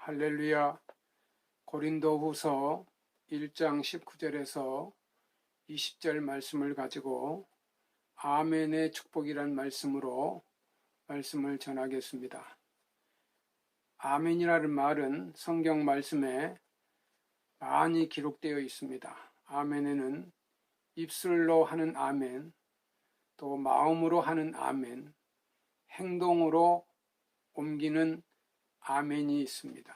할렐루야. 고린도후서 1장 19절에서 20절 말씀을 가지고 아멘의 축복이란 말씀으로 말씀을 전하겠습니다. 아멘이라는 말은 성경 말씀에 많이 기록되어 있습니다. 아멘에는 입술로 하는 아멘, 또 마음으로 하는 아멘, 행동으로 옮기는 아멘이 있습니다.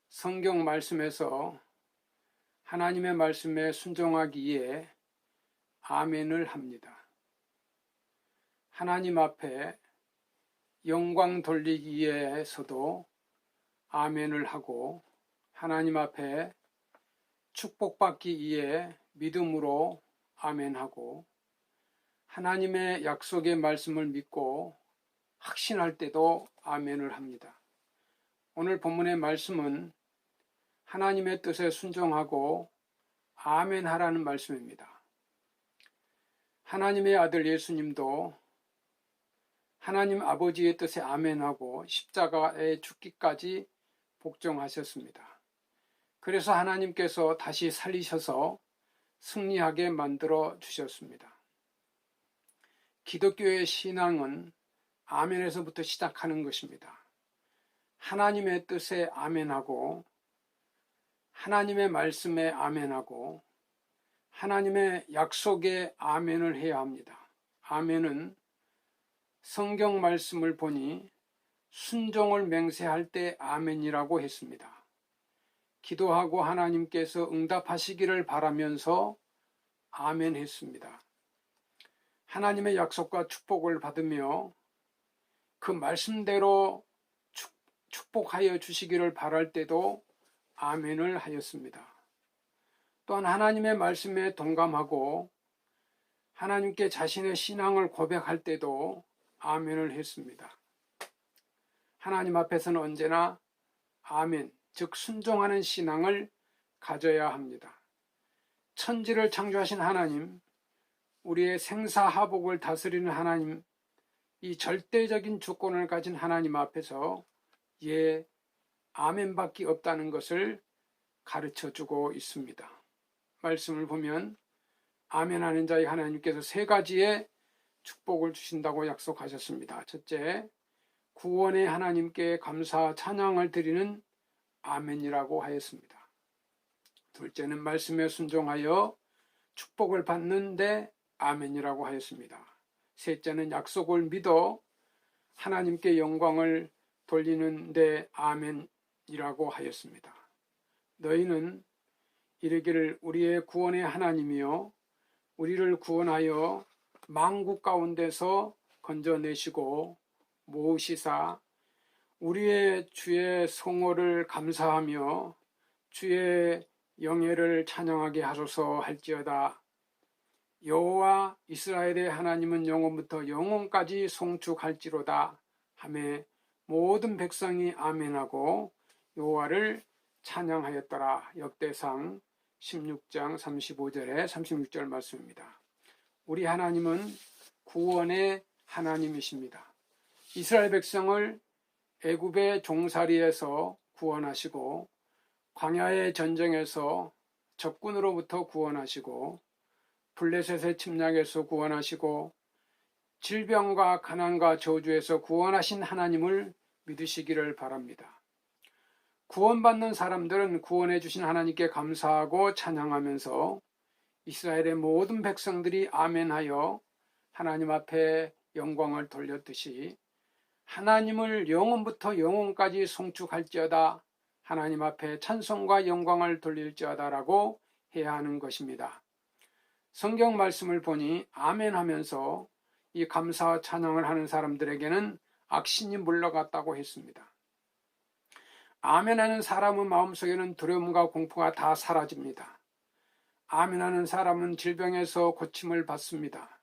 성경 말씀에서 하나님의 말씀에 순종하기에 아멘을 합니다. 하나님 앞에 영광 돌리기 위해서도 아멘을 하고, 하나님 앞에 축복받기 위해 믿음으로 아멘하고, 하나님의 약속의 말씀을 믿고 확신할 때도 아멘을 합니다. 오늘 본문의 말씀은 하나님의 뜻에 순종하고 아멘하라는 말씀입니다. 하나님의 아들 예수님도 하나님 아버지의 뜻에 아멘하고 십자가에 죽기까지 복종하셨습니다. 그래서 하나님께서 다시 살리셔서 승리하게 만들어 주셨습니다. 기독교의 신앙은 아멘에서부터 시작하는 것입니다. 하나님의 뜻에 아멘하고, 하나님의 말씀에 아멘하고, 하나님의 약속에 아멘을 해야 합니다. 아멘은 성경 말씀을 보니 순종을 맹세할 때 아멘이라고 했습니다. 기도하고 하나님께서 응답하시기를 바라면서 아멘했습니다. 하나님의 약속과 축복을 받으며 그 말씀대로 축복하여 주시기를 바랄 때도 아멘을 하였습니다. 또한 하나님의 말씀에 동감하고 하나님께 자신의 신앙을 고백할 때도 아멘을 했습니다. 하나님 앞에서는 언제나 아멘, 즉 순종하는 신앙을 가져야 합니다. 천지를 창조하신 하나님, 우리의 생사하복을 다스리는 하나님, 이 절대적인 주권을 가진 하나님 앞에서 아멘밖에 없다는 것을 가르쳐주고 있습니다. 말씀을 보면 아멘하는 자의 하나님께서 세 가지의 축복을 주신다고 약속하셨습니다. 첫째, 구원의 하나님께 감사 찬양을 드리는 아멘이라고 하였습니다. 둘째는 말씀에 순종하여 축복을 받는데 아멘이라고 하였습니다. 셋째는 약속을 믿어 하나님께 영광을 돌리는데 아멘이라고 하였습니다. 너희는 이르기를 우리의 구원의 하나님이여 우리를 구원하여 만국 가운데서 건져내시고 모으시사 우리의 주의 성호를 감사하며 주의 영예를 찬양하게 하소서 할지어다. 여호와 이스라엘의 하나님은 영원부터 영원까지 송축할지로다 하매 모든 백성이 아멘하고 여호와를 찬양하였더라. 역대상 16장 35절에 36절 말씀입니다. 우리 하나님은 구원의 하나님이십니다. 이스라엘 백성을 애굽의 종살이에서 구원하시고 광야의 전쟁에서 적군으로부터 구원하시고 블레셋의 침략에서 구원하시고 질병과 가난과 저주에서 구원하신 하나님을 믿으시기를 바랍니다. 구원받는 사람들은 구원해 주신 하나님께 감사하고 찬양하면서 이스라엘의 모든 백성들이 아멘하여 하나님 앞에 영광을 돌렸듯이 하나님을 영원부터 영원까지 송축할지어다, 하나님 앞에 찬송과 영광을 돌릴지어다라고 해야 하는 것입니다. 성경 말씀을 보니 아멘하면서 이 감사와 찬양을 하는 사람들에게는 악신이 물러갔다고 했습니다. 아멘하는 사람의 마음속에는 두려움과 공포가 다 사라집니다. 아멘하는 사람은 질병에서 고침을 받습니다.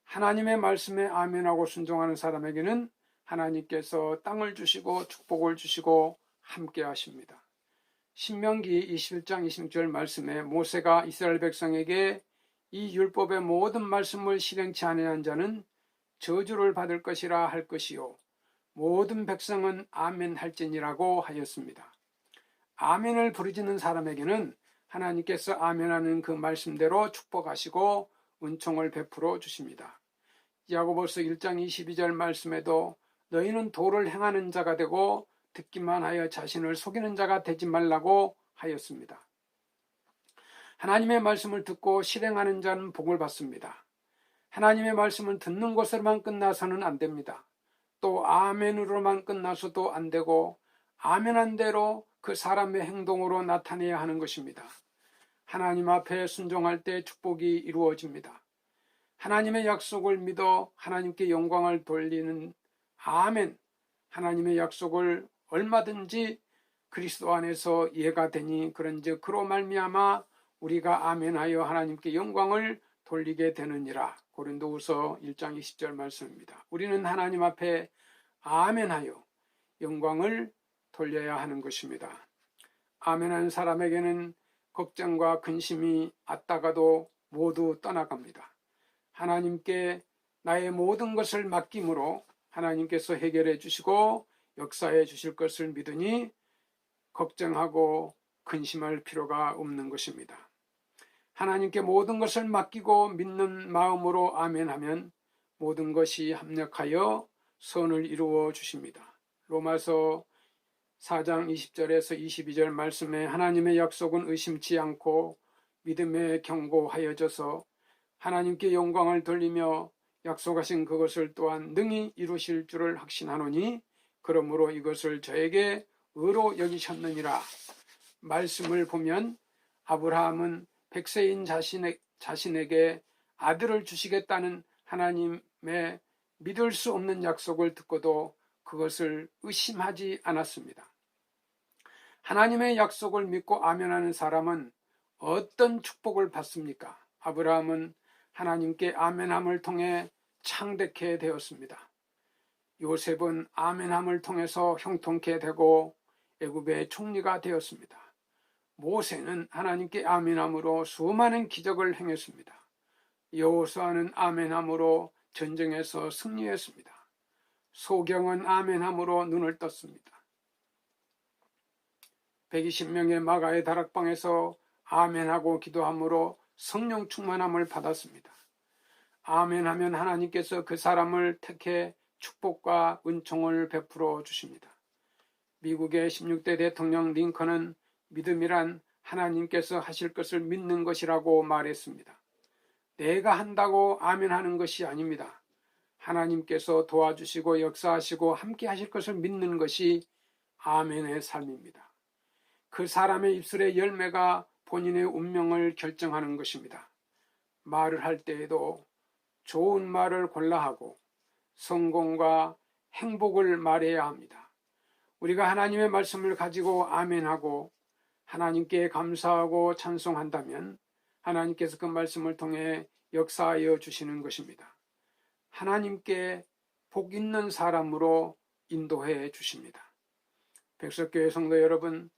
하나님의 말씀에 아멘하고 순종하는 사람에게는 하나님께서 땅을 주시고 축복을 주시고 함께 하십니다. 신명기 21장 26절 말씀에 모세가 이스라엘 백성에게 이 율법의 모든 말씀을 실행치 아니한 자는 저주를 받을 것이라 할 것이요 모든 백성은 아멘 할지니라고 하였습니다. 아멘을 부르짖는 사람에게는 하나님께서 아멘하는 그 말씀대로 축복하시고 은총을 베풀어 주십니다. 야고보서 1장 22절 말씀에도 너희는 도를 행하는 자가 되고 듣기만 하여 자신을 속이는 자가 되지 말라고 하였습니다. 하나님의 말씀을 듣고 실행하는 자는 복을 받습니다. 하나님의 말씀을 듣는 것으로만 끝나서는 안 됩니다. 또 아멘으로만 끝나서도 안 되고 아멘한 대로 그 사람의 행동으로 나타내야 하는 것입니다. 하나님 앞에 순종할 때 축복이 이루어집니다. 하나님의 약속을 믿어 하나님께 영광을 돌리는 아멘, 하나님의 약속을 얼마든지 그리스도 안에서 이해가 되니 그런즉 그로 말미암아 우리가 아멘하여 하나님께 영광을 돌리게 되느니라. 고린도후서 1장 20절 말씀입니다. 우리는 하나님 앞에 아멘하여 영광을 돌려야 하는 것입니다. 아멘한 사람에게는 걱정과 근심이 왔다가도 모두 떠나갑니다. 하나님께 나의 모든 것을 맡김으로 하나님께서 해결해 주시고 역사해 주실 것을 믿으니 걱정하고 근심할 필요가 없는 것입니다. 하나님께 모든 것을 맡기고 믿는 마음으로 아멘하면 모든 것이 합력하여 선을 이루어 주십니다. 로마서 4장 20절에서 22절 말씀에 하나님의 약속은 의심치 않고 믿음에 견고하여져서 하나님께 영광을 돌리며 약속하신 그것을 또한 능히 이루실 줄을 확신하노니 그러므로 이것을 저에게 의로 여기셨느니라. 말씀을 보면 아브라함은 100세인 자신에게 아들을 주시겠다는 하나님의 믿을 수 없는 약속을 듣고도 그것을 의심하지 않았습니다. 하나님의 약속을 믿고 아멘하는 사람은 어떤 축복을 받습니까? 아브라함은 하나님께 아멘함을 통해 창대케 되었습니다. 요셉은 아멘함을 통해서 형통케 되고 애굽의 총리가 되었습니다. 모세는 하나님께 아멘함으로 수많은 기적을 행했습니다. 여호수아는 아멘함으로 전쟁에서 승리했습니다. 소경은 아멘함으로 눈을 떴습니다. 120명의 마가의 다락방에서 아멘하고 기도함으로 성령 충만함을 받았습니다. 아멘하면 하나님께서 그 사람을 택해 축복과 은총을 베풀어 주십니다. 미국의 16대 대통령 링컨은 믿음이란 하나님께서 하실 것을 믿는 것이라고 말했습니다. 내가 한다고 아멘하는 것이 아닙니다. 하나님께서 도와주시고 역사하시고 함께 하실 것을 믿는 것이 아멘의 삶입니다. 그 사람의 입술의 열매가 본인의 운명을 결정하는 것입니다. 말을 할 때에도 좋은 말을 골라 하고 성공과 행복을 말해야 합니다. 우리가 하나님의 말씀을 가지고 아멘하고 하나님께 감사하고 찬송한다면 하나님께서 그 말씀을 통해 역사하여 주시는 것입니다. 하나님께 복 있는 사람으로 인도해 주십니다. 백석교회 성도 여러분,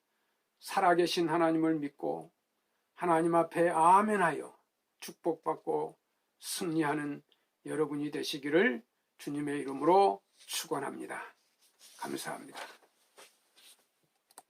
살아계신 하나님을 믿고 하나님 앞에 아멘하여 축복받고 승리하는 여러분이 되시기를 주님의 이름으로 축원합니다. 감사합니다.